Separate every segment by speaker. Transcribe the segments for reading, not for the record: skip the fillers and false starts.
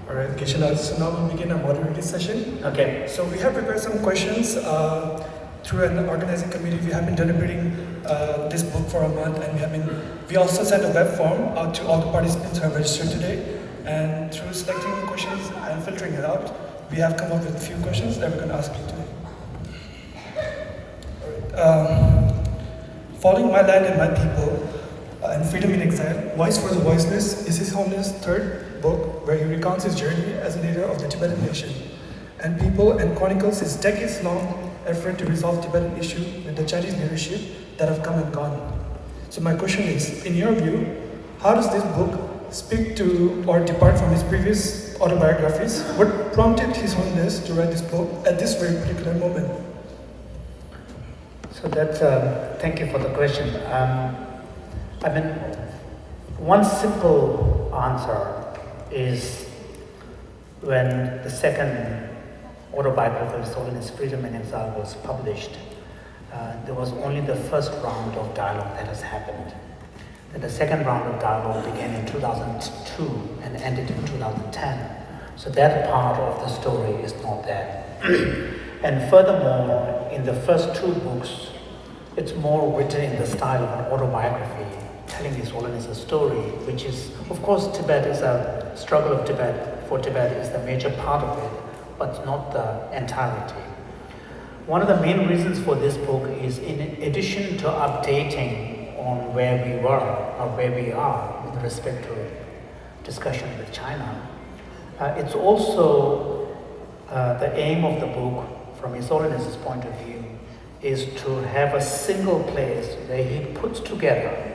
Speaker 1: Alright, Gisela, so now we'll begin our moderated session.
Speaker 2: Okay.
Speaker 1: So we have prepared some questions through an organizing committee. We have been deliberating this book for a month, and we also sent a web form out to all the participants who have registered today. And through selecting questions and filtering it out, we have come up with a few questions that we're going to ask you today. Alright. Following My Land and My People and Freedom in Exile, Voice for the Voiceless is His Holiness' third book where he recounts his journey as a leader of the Tibetan nation and people and chronicles his decades-long effort to resolve Tibetan issue with the Chinese leadership that have come and gone. So my question is, in your view, how does this book speak to or depart from his previous autobiographies? What prompted His Holiness to write this book at this very particular moment?
Speaker 2: So that's, thank you for the question. One simple answer is when the second autobiography of His Holiness Freedom in Exile was published, there was only the first round of dialogue that has happened. And the second round of dialogue began in 2002 and ended in 2010. So that part of the story is not there. And furthermore, in the first two books, it's more written in the style of an autobiography, telling His Holiness' story, which is, of course, Tibet is a struggle of Tibet, for Tibet is the major part of it, but not the entirety. One of the main reasons for this book is, in addition to updating on where we were or where we are with respect to discussion with China, it's also the aim of the book, from His Holiness' point of view, is to have a single place where he puts together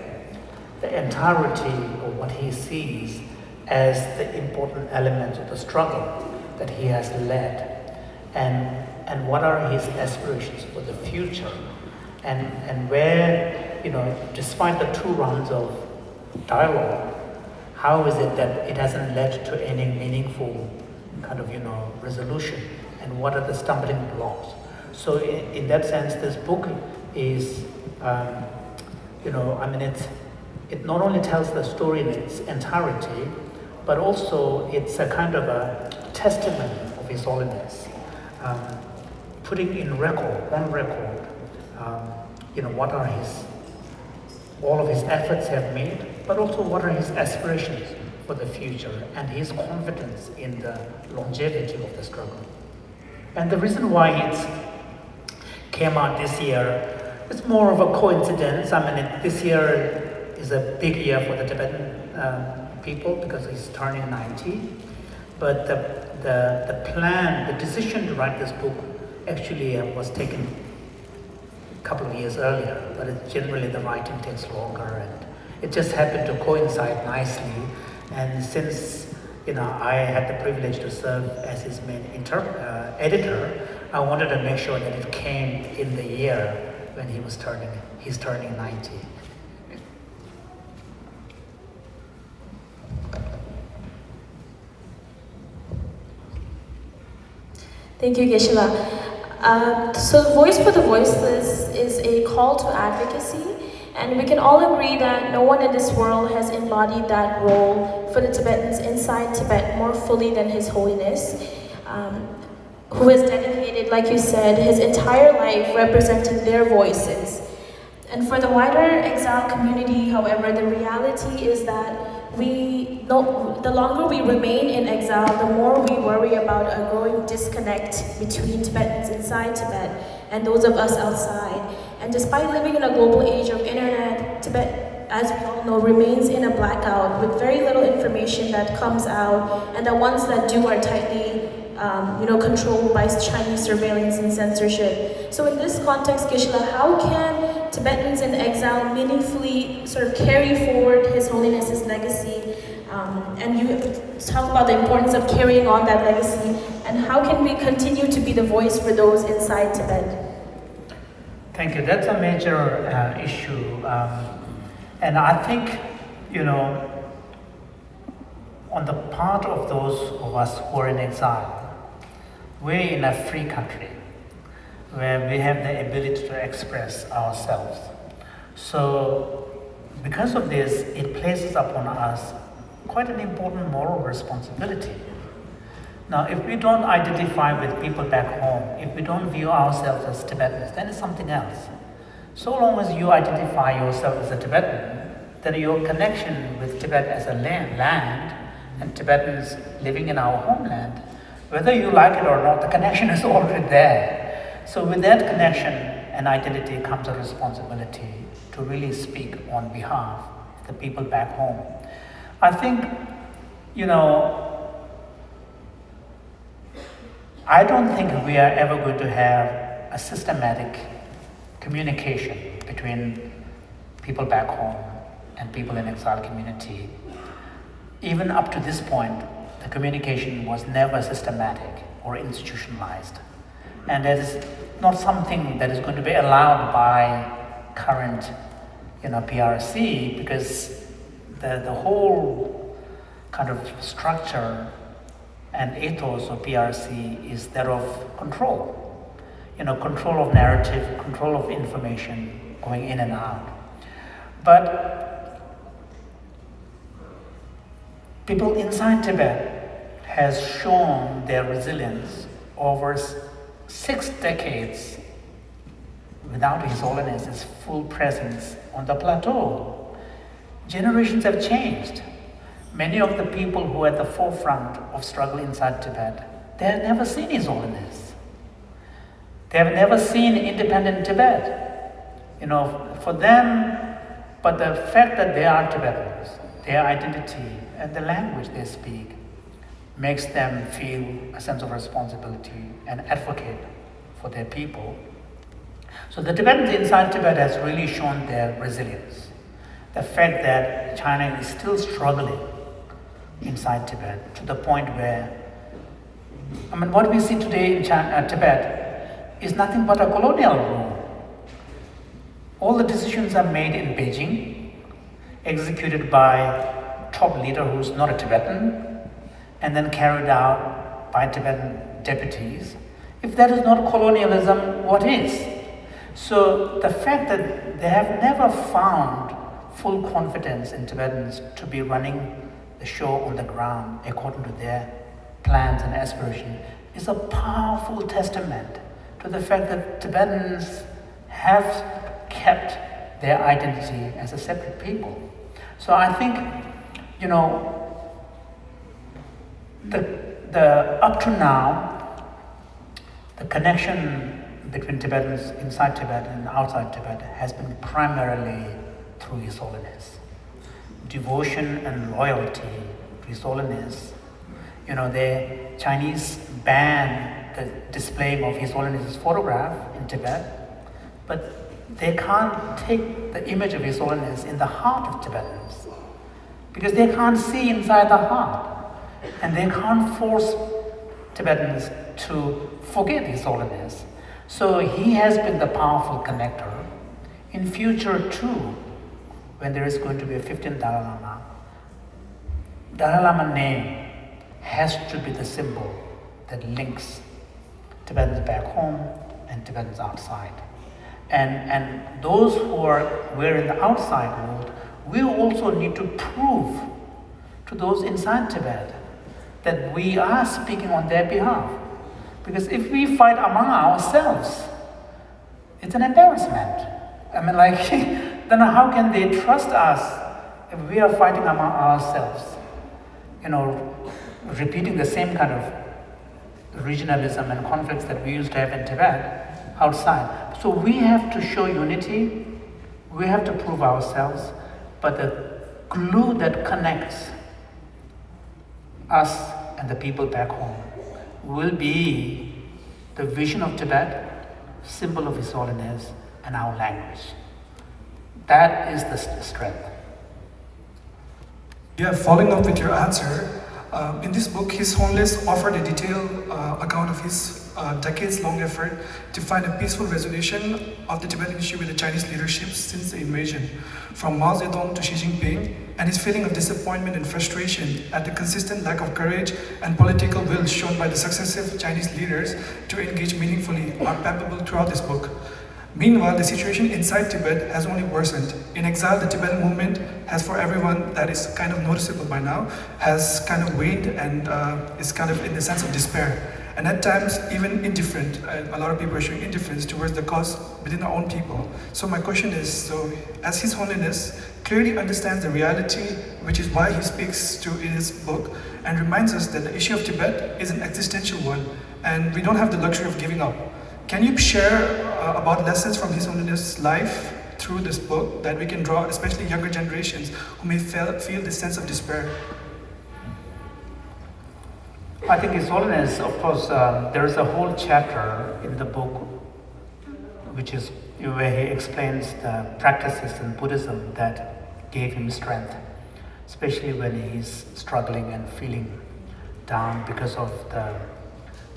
Speaker 2: the entirety of what he sees as the important elements of the struggle that he has led, and what are his aspirations for the future, and where, despite the two rounds of dialogue, how is it that it hasn't led to any meaningful kind of, resolution, and what are the stumbling blocks? So in that sense, this book is, it not only tells the story in its entirety, but also it's a kind of a testament of His Holiness, putting on record, what are all of his efforts have made, but also what are his aspirations for the future and his confidence in the longevity of the struggle. And the reason why it came out this year, it's more of a coincidence. This year is a big year for the Tibetan people because he's turning 90. But the decision to write this book actually was taken a couple of years earlier, but generally the writing takes longer, and it just happened to coincide nicely. And since I had the privilege to serve as his main editor, I wanted to make sure that it came in the year when he's turning 90.
Speaker 3: Thank you, Geshe-la. So Voice for the Voiceless is a call to advocacy, and we can all agree that no one in this world has embodied that role for the Tibetans inside Tibet more fully than His Holiness, who has dedicated, like you said, his entire life representing their voices. And for the wider exile community, however, the reality is that the longer we remain in exile, the more we worry about a growing disconnect between Tibetans inside Tibet and those of us outside. And despite living in a global age of internet, Tibet, as we all know, remains in a blackout with very little information that comes out, and the ones that do are tightly controlled by Chinese surveillance and censorship. So in this context, Geshe-la, how can Tibetans in exile meaningfully sort of carry forward His Holiness's legacy? And you talk about the importance of carrying on that legacy, and how can we continue to be the voice for those inside Tibet?
Speaker 2: Thank you. That's a major issue. And I think, on the part of those of us who are in exile, we're in a free country where we have the ability to express ourselves. So because of this, it places upon us quite an important moral responsibility Now, if we don't identify with people back home, if we don't view ourselves as Tibetans, then it's something else. So long as you identify yourself as a Tibetan, then your connection with Tibet as a land and Tibetans living in our homeland, whether you like it or not, the connection is already there. So with that connection and identity comes a responsibility to really speak on behalf of the people back home. I think, I don't think we are ever going to have a systematic communication between people back home and people in exile community. Even up to this point, the communication was never systematic or institutionalized. And that is not something that is going to be allowed by current PRC, because the whole kind of structure and ethos of PRC is that of control. Control of narrative, control of information going in and out. But people inside Tibet has shown their resilience over 6 decades without His Holiness's full presence on the plateau. Generations have changed. Many of the people who are at the forefront of struggle inside Tibet, they have never seen His Holiness. They have never seen independent Tibet. For them, but the fact that they are Tibetans, their identity and the language they speak makes them feel a sense of responsibility and advocate for their people. So the Tibetans inside Tibet has really shown their resilience. The fact that China is still struggling inside Tibet to the point where, what we see today in Tibet is nothing but a colonial rule. All the decisions are made in Beijing, executed by top leader who's not a Tibetan, and then carried out by Tibetan deputies. If that is not colonialism, what is? So the fact that they have never found full confidence in Tibetans to be running the show on the ground according to their plans and aspirations is a powerful testament to the fact that Tibetans have kept their identity as a separate people. So I think, the up to now, the connection between Tibetans inside Tibet and outside Tibet has been primarily through His Holiness. Devotion and loyalty to His Holiness. The Chinese banned the displaying of His Holiness's photograph in Tibet, but they can't take the image of His Holiness in the heart of Tibetans because they can't see inside the heart, and they can't force Tibetans to forget His Holiness. So He has been the powerful connector. In future too, when there is going to be a 15th Dalai Lama name has to be the symbol that links Tibetans back home and Tibetans outside. And those who were in the outside world will also need to prove to those inside Tibet that we are speaking on their behalf. Because if we fight among ourselves, it's an embarrassment. Then how can they trust us if we are fighting among ourselves? Repeating the same kind of regionalism and conflicts that we used to have in Tibet outside. So we have to show unity, we have to prove ourselves, but the glue that connects us and the people back home will be the vision of Tibet, symbol of His Holiness, and our language. That is the strength.
Speaker 1: Yeah, following up with your answer, in this book, His Holiness offered a detailed account of his decades-long effort to find a peaceful resolution of the Tibetan issue with the Chinese leadership since the invasion, from Mao Zedong to Xi Jinping, and his feeling of disappointment and frustration at the consistent lack of courage and political will shown by the successive Chinese leaders to engage meaningfully are palpable throughout this book. Meanwhile, the situation inside Tibet has only worsened. In exile, the Tibetan movement has, for everyone that is kind of noticeable by now, has kind of waned and is kind of in the sense of despair. And at times, even indifferent. A lot of people are showing indifference towards the cause within our own people. So my question is, so as His Holiness clearly understands the reality, which is why he speaks to in his book, and reminds us that the issue of Tibet is an existential one, and we don't have the luxury of giving up. Can you share about lessons from His Holiness' life through this book that we can draw, especially younger generations who may feel this sense of despair?
Speaker 2: I think His Holiness, of course, there is a whole chapter in the book which is where he explains the practices in Buddhism that gave him strength, especially when he's struggling and feeling down because of the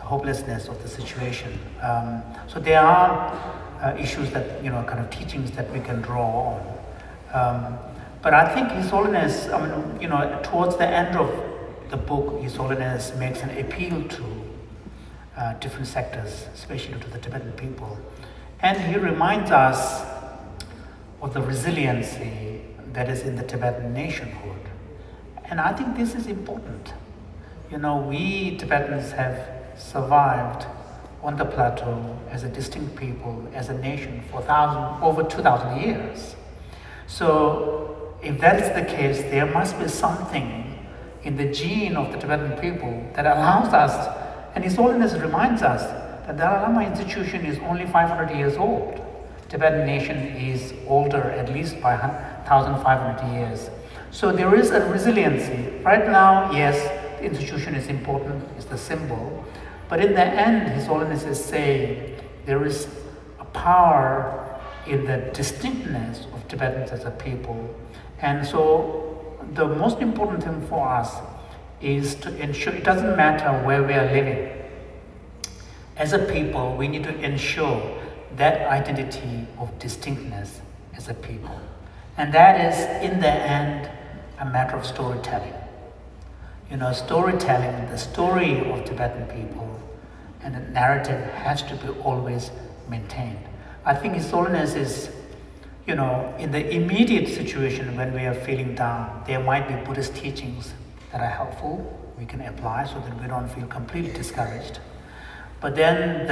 Speaker 2: hopelessness of the situation. So there are issues that, kind of teachings that we can draw on. But I think His Holiness, towards the end of the book, His Holiness makes an appeal to different sectors, especially to the Tibetan people. And he reminds us of the resiliency that is in the Tibetan nationhood. And I think this is important. We Tibetans have survived on the plateau as a distinct people, as a nation for over 2,000 years. So if that is the case, there must be something in the gene of the Tibetan people that allows us, and His Holiness reminds us that the Dalai Lama institution is only 500 years old. Tibetan nation is older at least by 1,500 years. So there is a resiliency. Right now, yes, the institution is important, it's the symbol, but in the end, His Holiness is saying there is a power in the distinctness of Tibetans as a people. And so the most important thing for us is to ensure, it doesn't matter where we are living. As a people, we need to ensure that identity of distinctness as a people. And that is, in the end, a matter of storytelling. Storytelling, the story of Tibetan people, and the narrative has to be always maintained. I think His Holiness is, in the immediate situation when we are feeling down, there might be Buddhist teachings that are helpful, we can apply so that we don't feel completely discouraged. But then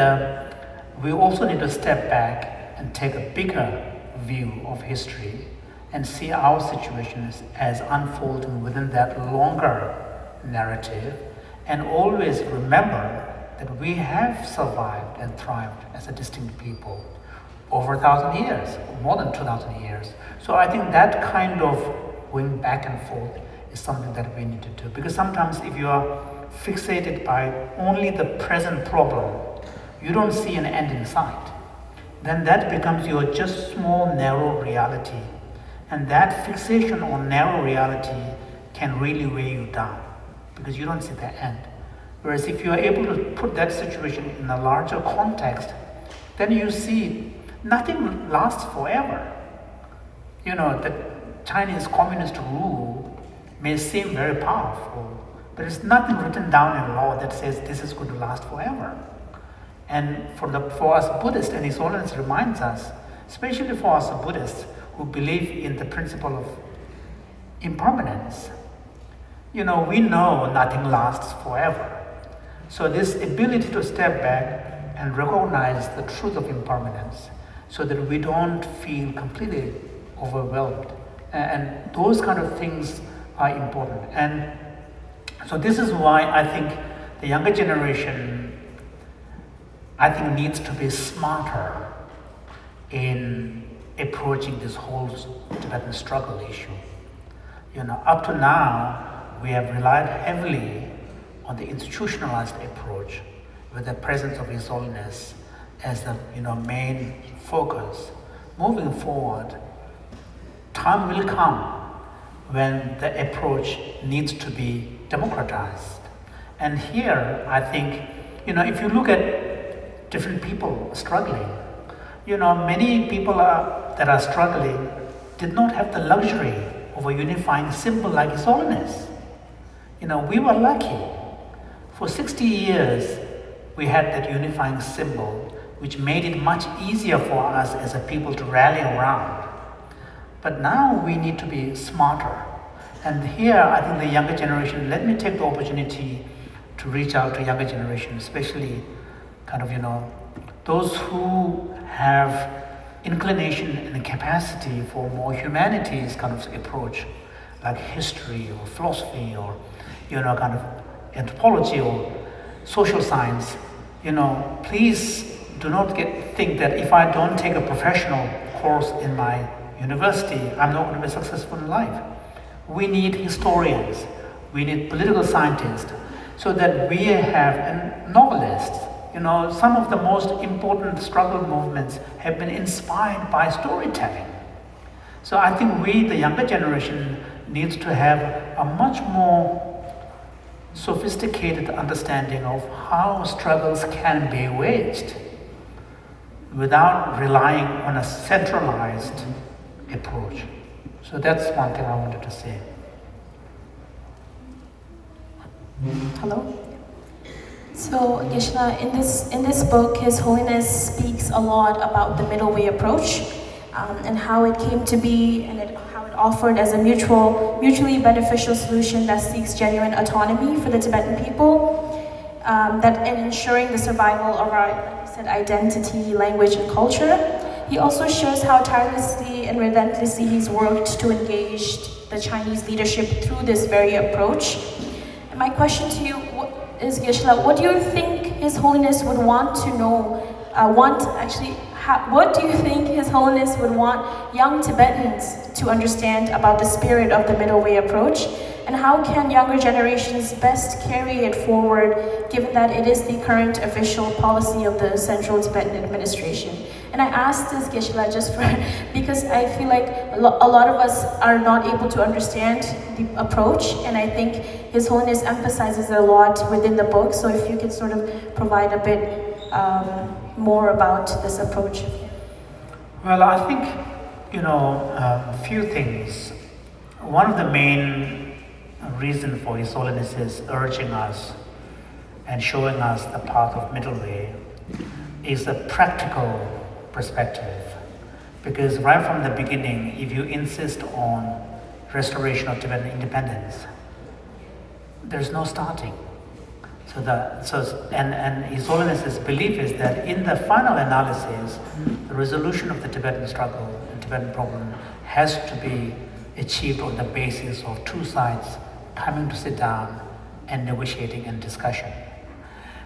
Speaker 2: we also need to step back and take a bigger view of history and see our situation as unfolding within that longer narrative, and always remember that we have survived and thrived as a distinct people over 1,000 years, more than 2,000 years. So I think that kind of going back and forth is something that we need to do, because sometimes if you are fixated by only the present problem, you don't see an end in sight. Then that becomes your just small, narrow reality. And that fixation on narrow reality can really weigh you down because you don't see the end. Whereas if you are able to put that situation in a larger context, then you see nothing lasts forever. The Chinese communist rule may seem very powerful, but there's nothing written down in law that says this is going to last forever. And for us Buddhists, and His Holiness reminds us, especially for us Buddhists who believe in the principle of impermanence, we know nothing lasts forever. So this ability to step back and recognize the truth of impermanence so that we don't feel completely overwhelmed. And those kind of things are important. And so this is why I think the younger generation, needs to be smarter in approaching this whole Tibetan struggle issue. Up to now, we have relied heavily on the institutionalized approach with the presence of His Holiness as the main focus. Moving forward, time will come when the approach needs to be democratized. And here, I think, if you look at different people struggling, many people that are struggling did not have the luxury of a unifying symbol like His Holiness. We were lucky. For 60 years, we had that unifying symbol, which made it much easier for us as a people to rally around. But now we need to be smarter. And here, I think the younger generation, let me take the opportunity to reach out to younger generation, especially those who have inclination and capacity for more humanities kind of approach, like history or philosophy or anthropology or social science. Please do not think that if I don't take a professional course in my university, I'm not going to be successful in life. We need historians, we need political scientists, so that we have novelists. Some of the most important struggle movements have been inspired by storytelling. So I think we, the younger generation, needs to have a much more sophisticated understanding of how struggles can be waged without relying on a centralized approach. So that's one thing I wanted to say.
Speaker 3: Hello. So Geshe-la, in this book, His Holiness speaks a lot about the middle way approach and how it came to be, and how it offered as a mutually beneficial solution that seeks genuine autonomy for the Tibetan people, and ensuring the survival of our, like I said, identity, language, and culture. He also shares how tirelessly and relentlessly he's worked to engage the Chinese leadership through this very approach. And my question to you is, Geshe-la, what do you think His Holiness would want to know, what do you think His Holiness would want young Tibetans to understand about the spirit of the middle way approach? And how can younger generations best carry it forward, given that it is the current official policy of the Central Tibetan Administration? And I ask this, Geshe-la, because I feel like a lot of us are not able to understand the approach, and I think His Holiness emphasizes it a lot within the book. So if you could sort of provide a bit more about this approach.
Speaker 2: Well, I think, a few things. One of the main reason for His Holiness is urging us and showing us the path of middle way is the practical perspective. Because right from the beginning, if you insist on restoration of Tibetan independence, there's no starting. And His Holiness's belief is that in the final analysis, the resolution of the Tibetan struggle and Tibetan problem has to be achieved on the basis of two sides coming to sit down and negotiating and discussion.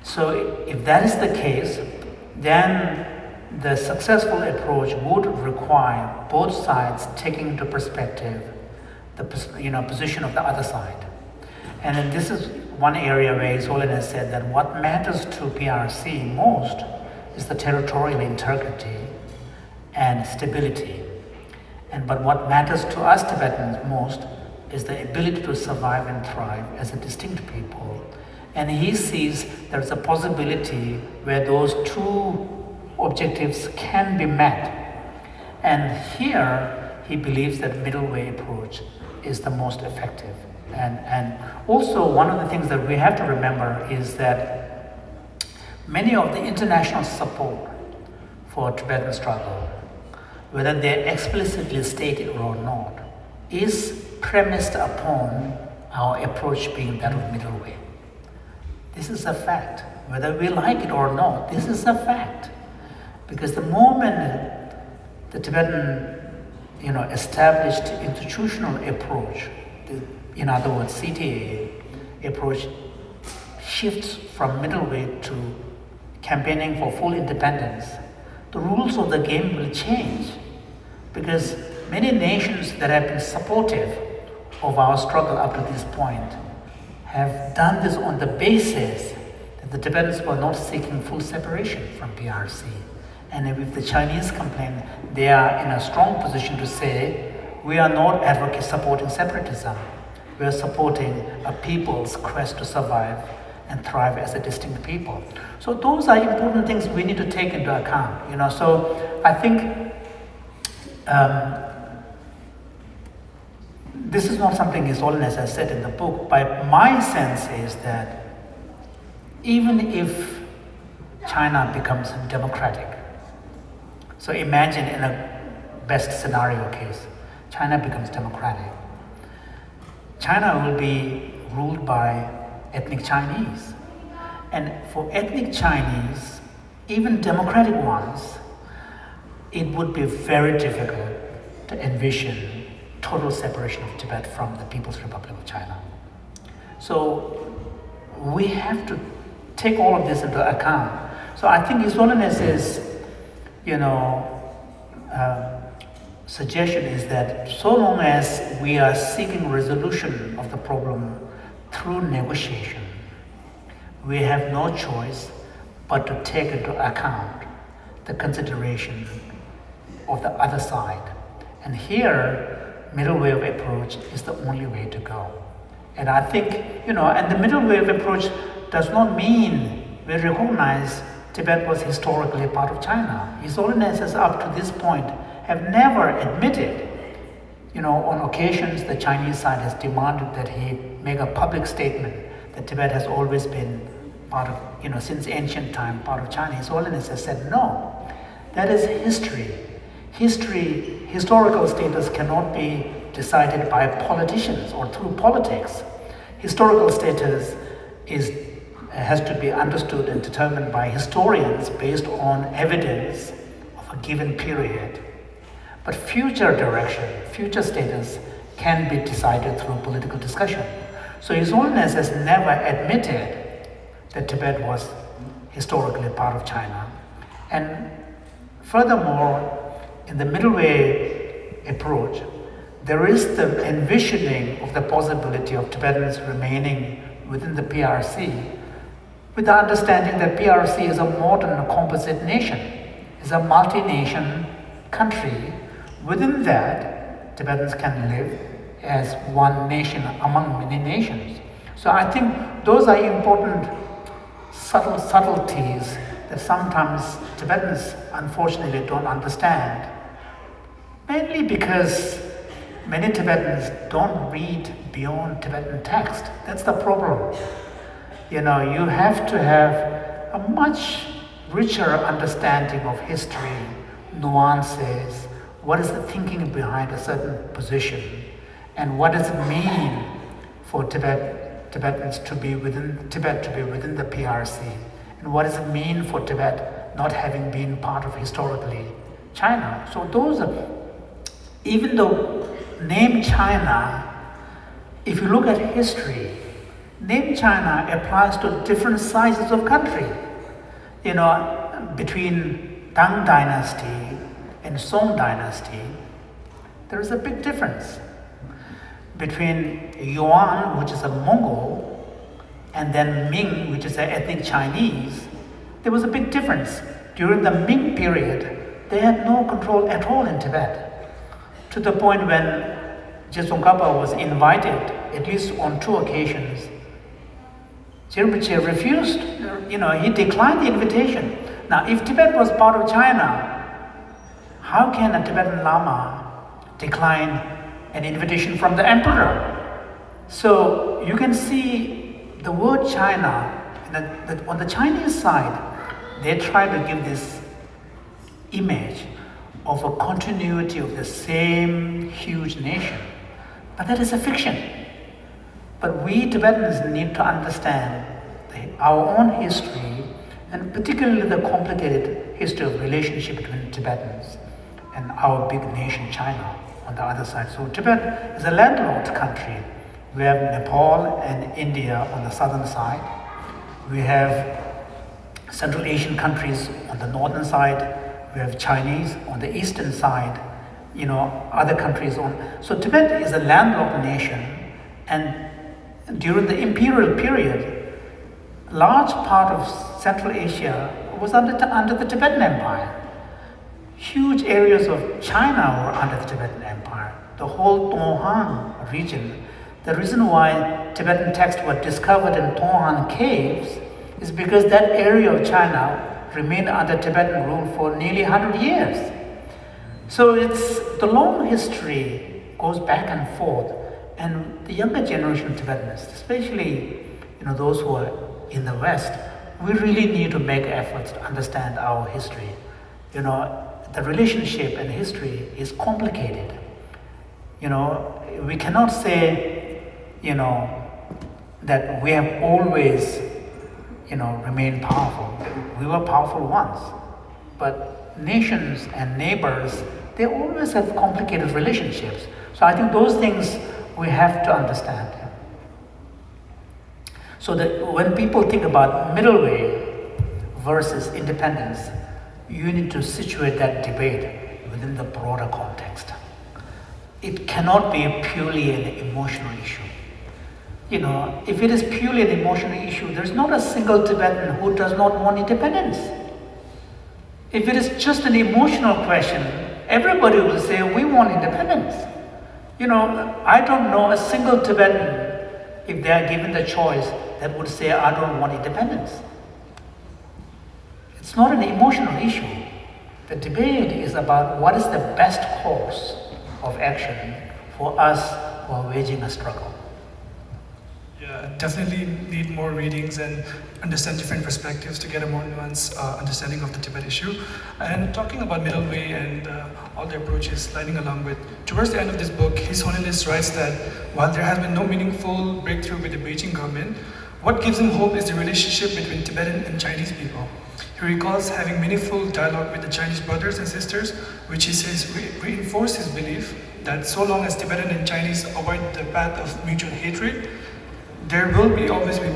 Speaker 2: So if that is the case, then the successful approach would require both sides taking into perspective the position of the other side. And then this is one area where His Holiness said that what matters to PRC most is the territorial integrity and stability. But what matters to us Tibetans most is the ability to survive and thrive as a distinct people. And he sees there's a possibility where those two objectives can be met. And here he believes that middle way approach is the most effective. And also one of the things that we have to remember is that many of the international support for Tibetan struggle, whether they're explicitly stated or not, is premised upon our approach being that of middle way. This is a fact. Whether we like it or not, this is a fact. Because the moment the Tibetan, established institutional approach, in other words, CTA approach, shifts from middle way to campaigning for full independence, the rules of the game will change. Because many nations that have been supportive of our struggle up to this point have done this on the basis that the Tibetans were not seeking full separation from PRC. And if the Chinese complain, they are in a strong position to say, we are not supporting separatism. We are supporting a people's quest to survive and thrive as a distinct people. So those are important things we need to take into account. So I think this is not something His Holiness has said in the book, but my sense is that even if China becomes democratic. So imagine in a best scenario case, China becomes democratic. China will be ruled by ethnic Chinese. And for ethnic Chinese, even democratic ones, it would be very difficult to envision total separation of Tibet from the People's Republic of China. So we have to take all of this into account. So I think His Holiness is, suggestion is that so long as we are seeking resolution of the problem through negotiation, we have no choice but to take into account the consideration of the other side. And here, middle way of approach is the only way to go. And I think, and the middle way of approach does not mean we recognize Tibet was historically a part of China. His Holiness has up to this point have never admitted, on occasions the Chinese side has demanded that he make a public statement that Tibet has always been part of, since ancient time, part of China. His Holiness has said no. That is history. Historical status cannot be decided by politicians or through politics. Historical status has to be understood and determined by historians based on evidence of a given period. But future direction, future status can be decided through political discussion. So His Holiness has never admitted that Tibet was historically part of China. And furthermore, in the middle way approach, there is the envisioning of the possibility of Tibetans remaining within the PRC with the understanding that PRC is a modern composite nation, is a multi-nation country. Within that, Tibetans can live as one nation among many nations. So I think those are important subtleties that sometimes Tibetans unfortunately don't understand, mainly because many Tibetans don't read beyond Tibetan text. That's the problem. You have to have a much richer understanding of history, nuances, what is the thinking behind a certain position, and what does it mean for Tibetans to be within the PRC, and what does it mean for Tibet not having been part of historically China. So those are, even though name China, if you look at history, name China applies to different sizes of country. Between Tang Dynasty and Song Dynasty, there is a big difference. Between Yuan, which is a Mongol, and then Ming, which is an ethnic Chinese, there was a big difference. During the Ming period, they had no control at all in Tibet, to the point when T.Jimpa was invited, at least on 2 occasions, Rinpoche refused, he declined the invitation. Now, if Tibet was part of China, how can a Tibetan Lama decline an invitation from the emperor? So you can see the word China, on the Chinese side, they try to give this image of a continuity of the same huge nation. But that is a fiction. But we Tibetans need to understand our own history, and particularly the complicated history of relationship between Tibetans and our big nation China on the other side. So Tibet is a landlocked country. We have Nepal and India on the southern side. We have Central Asian countries on the northern side. We have Chinese on the eastern side. Other countries on. So Tibet is a landlocked nation, and during the imperial period, a large part of Central Asia was under the Tibetan Empire. Huge areas of China were under the Tibetan Empire. The whole Tonghang region. The reason why Tibetan texts were discovered in Tonghang caves is because that area of China remained under Tibetan rule for nearly 100 years. So it's the long history goes back and forth, and the younger generation of Tibetans, especially those who are in the West, we really need to make efforts to understand our history. You know, the relationship and history is complicated. You know, we cannot say, you know, that we have always, you know, remained powerful. We were powerful once, but nations and neighbors, they always have complicated relationships. So I think those things we have to understand. So that when people think about middle way versus independence, you need to situate that debate within the broader context. It cannot be purely an emotional issue. You know, if it is purely an emotional issue, there's not a single Tibetan who does not want independence. If it is just an emotional question, everybody will say, we want independence. You know, I don't know a single Tibetan, if they are given the choice, that would say, I don't want independence. It's not an emotional issue. The debate is about what is the best course of action for us who are waging a struggle.
Speaker 1: Yeah, definitely need more readings and understand different perspectives to get a more nuanced understanding of the Tibet issue. And talking about middle way and all the approaches lining along with, towards the end of this book, His Holiness writes that while there has been no meaningful breakthrough with the Beijing government, what gives him hope is the relationship between Tibetan and Chinese people. He recalls having meaningful dialogue with the Chinese brothers and sisters, which he says reinforce his belief that so long as Tibetan and Chinese avoid the path of mutual hatred, there will always be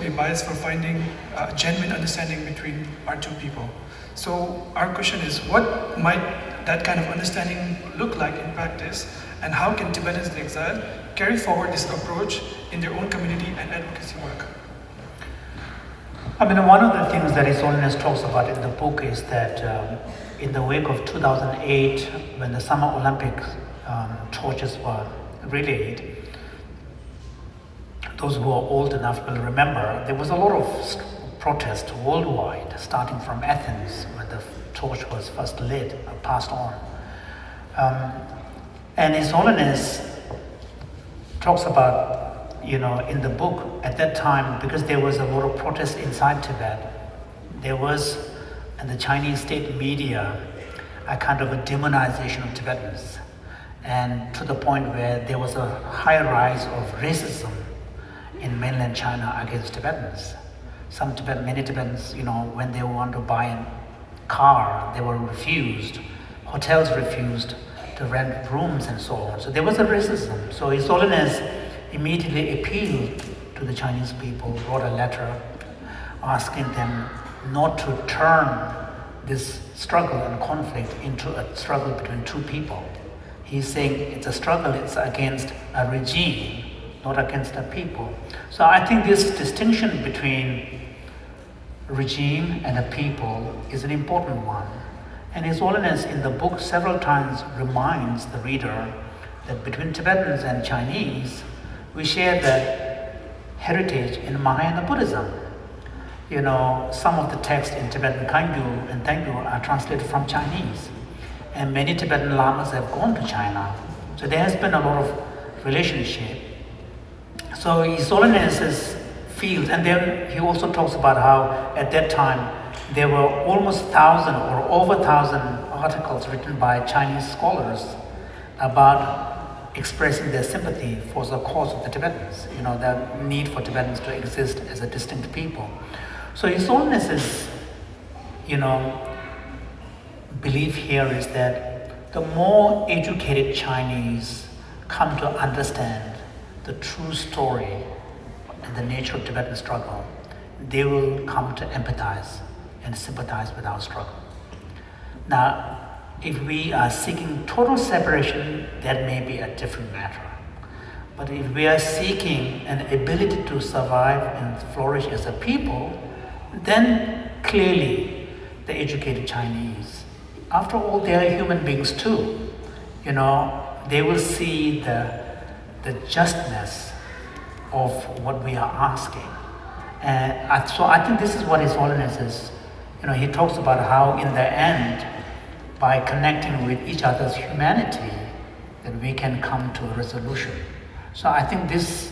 Speaker 1: bias for finding genuine understanding between our two people. So our question is, what might that kind of understanding look like in practice, and how can Tibetans in exile carry forward this approach in their own community and advocacy work?
Speaker 2: I mean, one of the things that His Holiness talks about in the book is that in the wake of 2008, when the Summer Olympic torches were relayed, those who are old enough will remember there was a lot of protest worldwide, starting from Athens, when the torch was first lit, passed on. And His Holiness talks about, you know, in the book, at that time, because there was a lot of protest inside Tibet, there was, in the Chinese state media, a kind of a demonization of Tibetans, and to the point where there was a high rise of racism in mainland China against Tibetans. Many Tibetans, you know, when they want to buy a car, they were refused. Hotels refused to rent rooms and so on. So there was a racism. So His Holiness immediately appealed to the Chinese people, wrote a letter asking them not to turn this struggle and conflict into a struggle between two people. He's saying it's a struggle, it's against a regime, not against a people. So I think this distinction between regime and a people is an important one. And His Holiness in the book several times reminds the reader that between Tibetans and Chinese, we share the heritage in Mahayana Buddhism. You know, some of the texts in Tibetan Kangyu and Tengyu are translated from Chinese. And many Tibetan lamas have gone to China. So there has been a lot of relationship. So His Holiness feels, and then he also talks about how at that time there were almost 1,000 or over 1,000 articles written by Chinese scholars about expressing their sympathy for the cause of the Tibetans, you know, the need for Tibetans to exist as a distinct people. So His Holiness's, you know, belief here is that the more educated Chinese come to understand the true story and the nature of Tibetan struggle, they will come to empathize and sympathize with our struggle. Now, if we are seeking total separation, that may be a different matter. But if we are seeking an ability to survive and flourish as a people, then clearly the educated Chinese, after all, they are human beings too. You know, they will see the justness of what we are asking. And so I think this is what His Holiness is, you know, he talks about how in the end, by connecting with each other's humanity, that we can come to a resolution. So I think this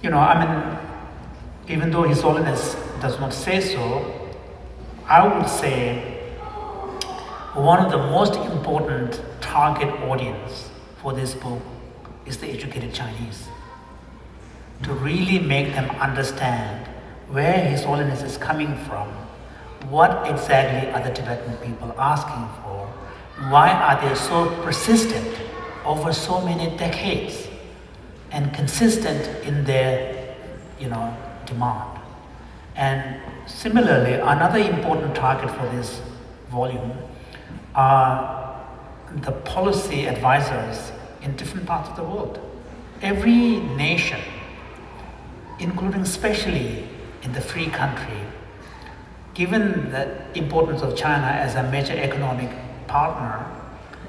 Speaker 2: even though His Holiness does not say so, I would say one of the most important target audience for this book is the educated Chinese. To really make them understand where His Holiness is coming from, what exactly are the Tibetan people asking for, why are they so persistent over so many decades and consistent in their, demand. And similarly, another important target for this volume are the policy advisors in different parts of the world. Every nation, including especially in the free country, given the importance of China as a major economic partner,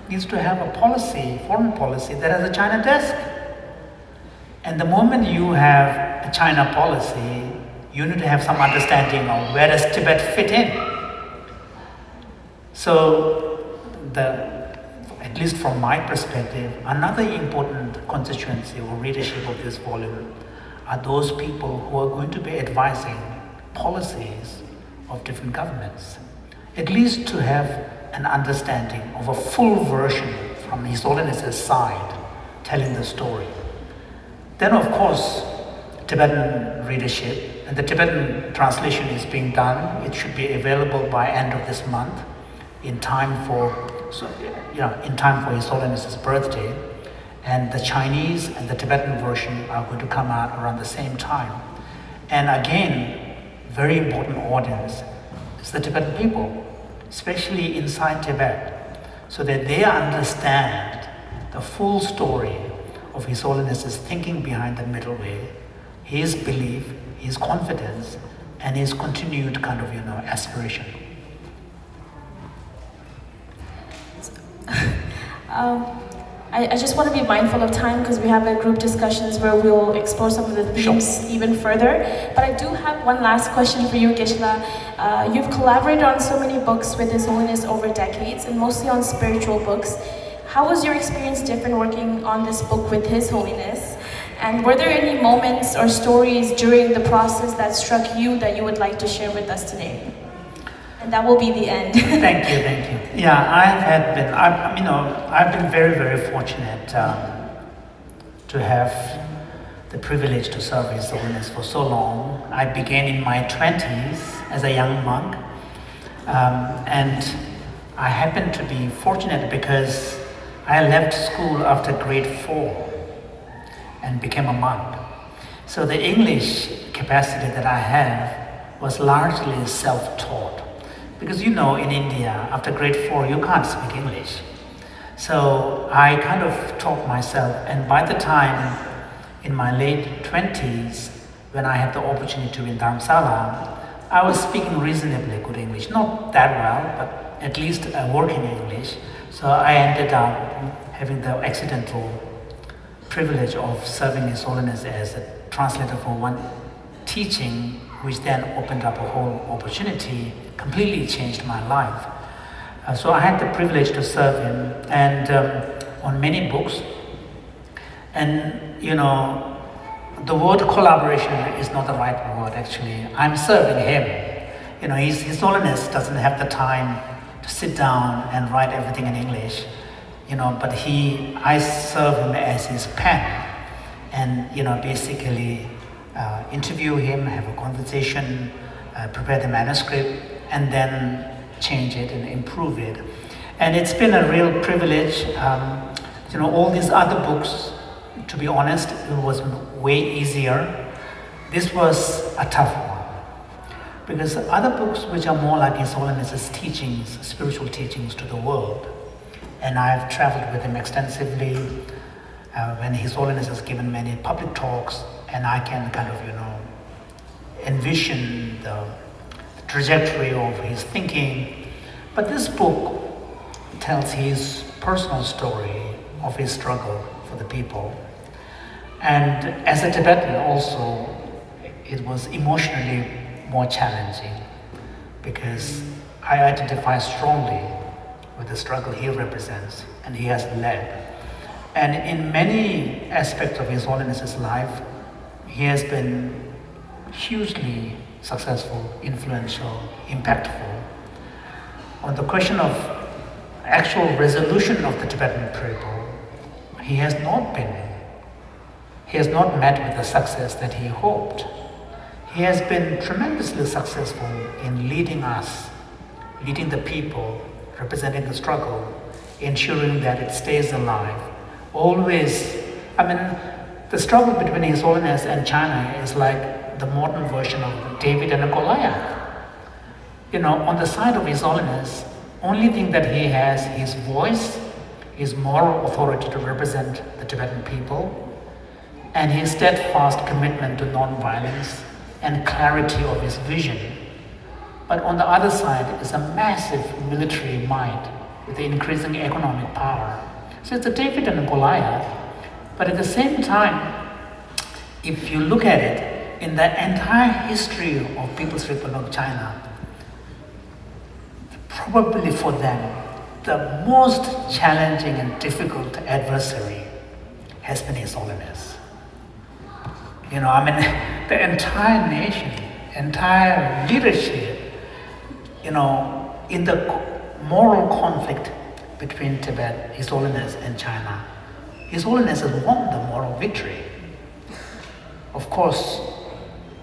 Speaker 2: needs to have a policy, foreign policy, that has a China desk. And the moment you have a China policy, you need to have some understanding of where does Tibet fit in. So, at least from my perspective, another important constituency or readership of this volume are those people who are going to be advising policies of different governments, at least to have an understanding of a full version from His Holiness's side, telling the story. Then, of course, Tibetan readership, and the Tibetan translation is being done. It should be available by end of this month, in time for His Holiness's birthday. And the Chinese and the Tibetan version are going to come out around the same time. And again, very important audience is the Tibetan people, especially inside Tibet, so that they understand the full story of His Holiness's thinking behind the middle way, his belief, his confidence, and his continued aspiration.
Speaker 3: I just want to be mindful of time because we have a group discussions where we'll explore some of the themes even further. But I do have one last question for you, Geshe-la. You've collaborated on so many books with His Holiness over decades, and mostly on spiritual books. How was your experience different working on this book with His Holiness? And were there any moments or stories during the process that struck you that you would like to share with us today? And that will be the end.
Speaker 2: Thank you. Yeah, I've been very, very fortunate to have the privilege to serve His Holiness for so long. I began in my 20s as a young monk, and I happened to be fortunate because I left school after grade 4 and became a monk. So the English capacity that I have was largely self-taught. Because in India, after grade 4, you can't speak English. So I kind of taught myself, and by the time in my late 20s, when I had the opportunity to be in Dharamsala, I was speaking reasonably good English. Not that well, but at least working English. So I ended up having the accidental privilege of serving His Holiness as a translator for one teaching, which then opened up a whole opportunity, completely changed my life. So I had the privilege to serve him, and on many books. And the word collaboration is not the right word actually. I'm serving him. His Holiness doesn't have the time to sit down and write everything in English, but I serve him as his pen, and basically interview him, have a conversation, prepare the manuscript, and then change it and improve it. And it's been a real privilege. All these other books, to be honest, it was way easier. This was a tough one. Because other books which are more like His Holiness's teachings, spiritual teachings to the world, and I've traveled with him extensively when His Holiness has given many public talks, and I can kind of, envision the trajectory of his thinking. But this book tells his personal story of his struggle for the people. And as a Tibetan also, it was emotionally more challenging because I identify strongly with the struggle he represents and he has led. And in many aspects of His Holiness's life, he has been hugely successful, influential, impactful on the question of actual resolution of the Tibetan people. He has not met with the success that he hoped. He has been tremendously successful in leading us, leading the people, representing the struggle, ensuring that it stays alive. Always, the struggle between His Holiness and China is like the modern version of David and Goliath. On the side of His Holiness, only thing that he has his voice, his moral authority to represent the Tibetan people, and his steadfast commitment to non-violence and clarity of his vision. But on the other side is a massive military might with the increasing economic power. So it's a David and a Goliath, but at the same time, if you look at it, in the entire history of People's Republic of China, probably for them, the most challenging and difficult adversary has been His Holiness. The entire nation, entire leadership, in the moral conflict between Tibet, His Holiness, and China, His Holiness has won the moral victory. Of course,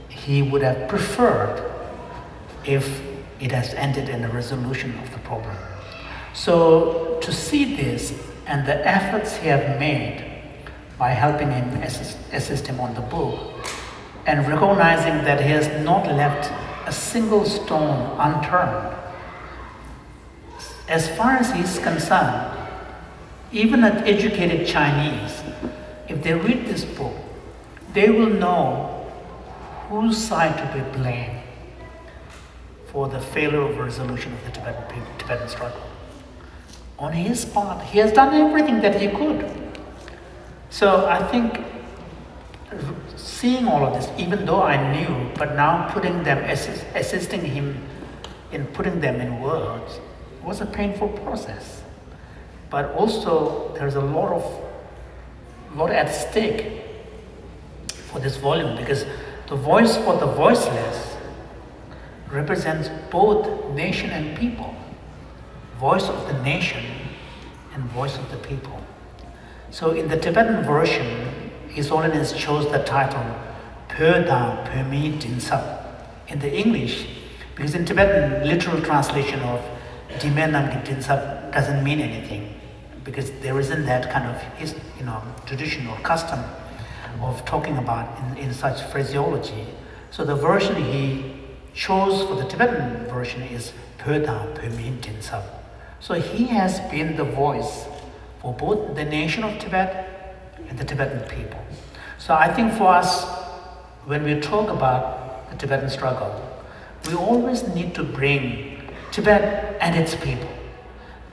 Speaker 2: he would have preferred if it has ended in a resolution of the problem. So to see this and the efforts he have made by helping him assist him on the book, and recognizing that he has not left a single stone unturned. As far as he's concerned, even an educated Chinese, if they read this book, they will know whose side to be blamed for the failure of resolution of the Tibetan struggle. On his part, he has done everything that he could. So I think seeing all of this, even though I knew, but now putting them, assisting him in putting them in words, was a painful process. But also there's a lot at stake for this volume, because the voice for the voiceless represents both nation and people. Voice of the nation and voice of the people. So in the Tibetan version, His Holiness chose the title Pöda Pömi Dinsab in the English, because in Tibetan, literal translation of Dimenam Dinsab doesn't mean anything, because there isn't that kind of tradition or custom of talking about in such phraseology. So the version he chose for the Tibetan version is Pöda Pömi Dinsab. So he has been the voice for both the nation of Tibet and the Tibetan people. So I think for us, when we talk about the Tibetan struggle, we always need to bring Tibet and its people,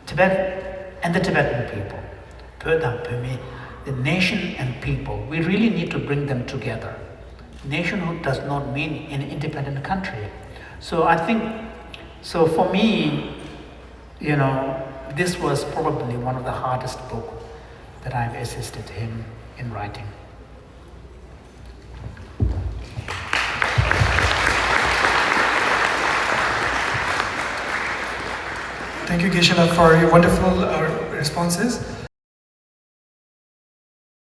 Speaker 2: Tibet and the Tibetan people, Pöda Pömi, the nation and people. We really need to bring them together. Nationhood does not mean an independent country. So I think, for me, this was probably one of the hardest books that I've assisted him in writing.
Speaker 1: Thank you, Geshe-la, for your wonderful responses.